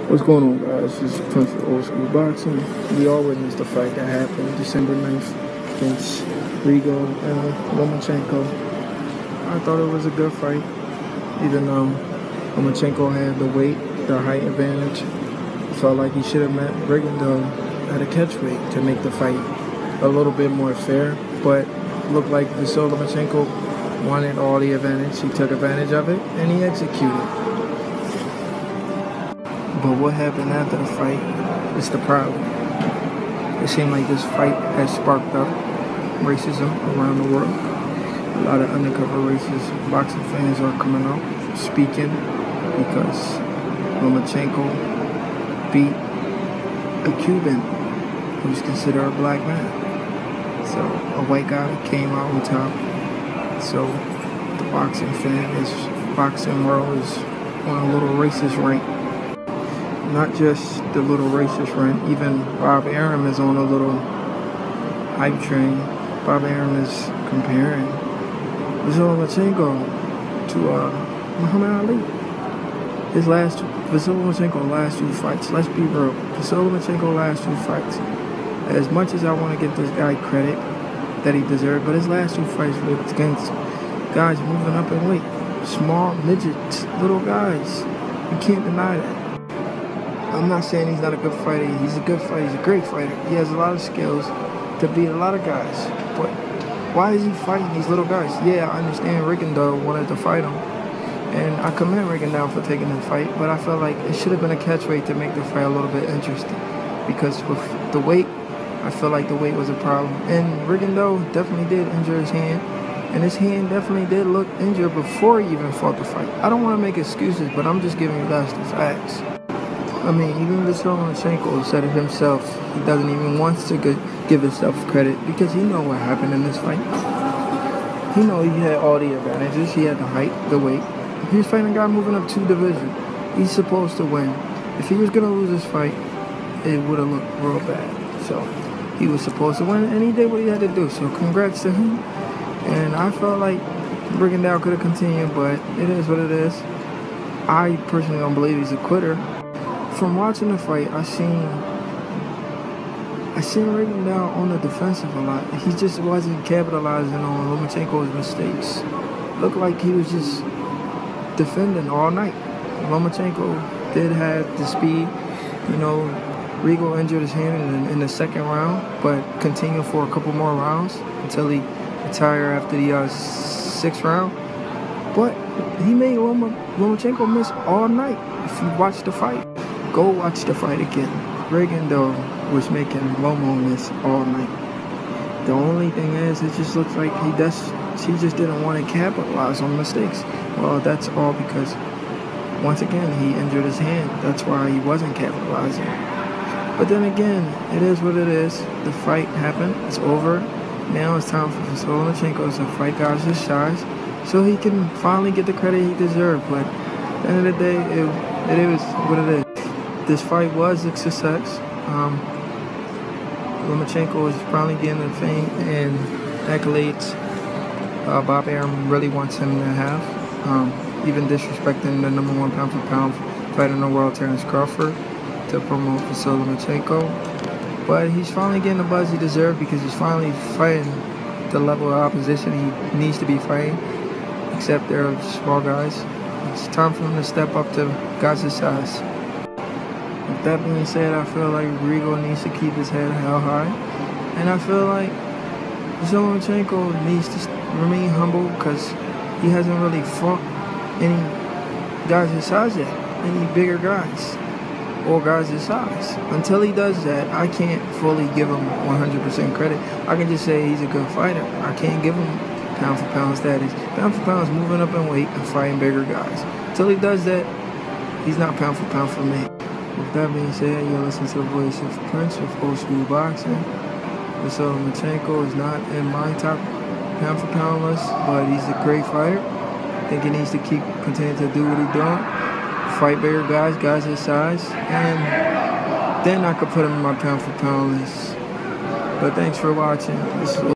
What's going on, guys? This is Prince of Old School Boxing. We all witnessed the fight that happened December 9th against Rigo and Lomachenko. I thought it was a good fight, even though Lomachenko had the weight, the height advantage. I felt like he should have met Rigo at a catch weight to make the fight a little bit more fair, but it looked like Lomachenko wanted all the advantage. He took advantage of it, and he executed. But what happened after the fight is the problem. It seemed like this fight has sparked up racism around the world. A lot of undercover racist boxing fans are coming out speaking because Lomachenko beat a Cuban who's considered a black man. So a white guy came out on top. So the boxing world is on a little racist rant. Not just the little racist rant, even Bob Arum is on a little hype train. Bob Arum is comparing Lomachenko to Muhammad Ali. Lomachenko's last two fights, let's be real, Lomachenko's last two fights, as much as I want to give this guy credit that he deserved, but his last two fights were against guys moving up in weight, small midgets, little guys. You can't deny that. I'm not saying he's not a good fighter. He's a good fighter. He's a great fighter. He has a lot of skills to beat a lot of guys. But why is he fighting these little guys? Yeah, I understand Rigondeaux wanted to fight him. And I commend Rigondeaux for taking the fight. But I felt like it should have been a catch weight to make the fight a little bit interesting. Because with the weight, I feel like the weight was a problem. And Rigondeaux definitely did injure his hand. And his hand definitely did look injured before he even fought the fight. I don't want to make excuses, but I'm just giving you guys the facts. I mean, even Lomachenko said it himself. He doesn't even want to give himself credit because he know what happened in this fight. He know he had all the advantages. He had the height, the weight. He was fighting a guy moving up 2 divisions. He's supposed to win. If he was going to lose this fight, it would have looked real bad. So he was supposed to win, and he did what he had to do. So congrats to him. And I felt like Rigondeaux could have continued, but it is what it is. I personally don't believe he's a quitter. From watching the fight, I seen Rigondeaux on the defensive a lot. He just wasn't capitalizing on Lomachenko's mistakes. Looked like he was just defending all night. Lomachenko did have the speed. You know, Rigo injured his hand in the second round, but continued for a couple more rounds until he retired after the 6th round. But he made Lomachenko miss all night. If you watch the fight, go watch the fight again. Rigondeaux was making Loma miss all night. The only thing is, it just looks like he just didn't want to capitalize on mistakes. Well, that's all because, once again, he injured his hand. That's why he wasn't capitalizing. But then again, it is what it is. The fight happened. It's over. Now it's time for Lomachenko to fight guys his size so he can finally get the credit he deserved. But at the end of the day, it is what it is. This fight was a success. Lomachenko is finally getting the fame and accolades Bob Arum really wants him to have. Even disrespecting the #1 pound-for-pound fighter in the world, Terrence Crawford, to promote for Lomachenko. But he's finally getting the buzz he deserved because he's finally fighting the level of opposition he needs to be fighting, except they're small guys. It's time for him to step up to guys his size. With that being said, I feel like Rigo needs to keep his head held high. And I feel like Lomachenko needs to remain humble because he hasn't really fought any guys his size yet. Any bigger guys or guys his size. Until he does that, I can't fully give him 100% credit. I can just say he's a good fighter. I can't give him pound-for-pound status. Pound-for-pound is moving up in weight and fighting bigger guys. Until he does that, he's not pound-for-pound for me. With that being said, you're listening to the voice of Prince of Old School Boxing. Lomachenko is not in my top pound-for-pound list, but he's a great fighter. I think he needs to continue to do what he's doing. Fight bigger guys his size, and then I could put him in my pound-for-pound list. But thanks for watching.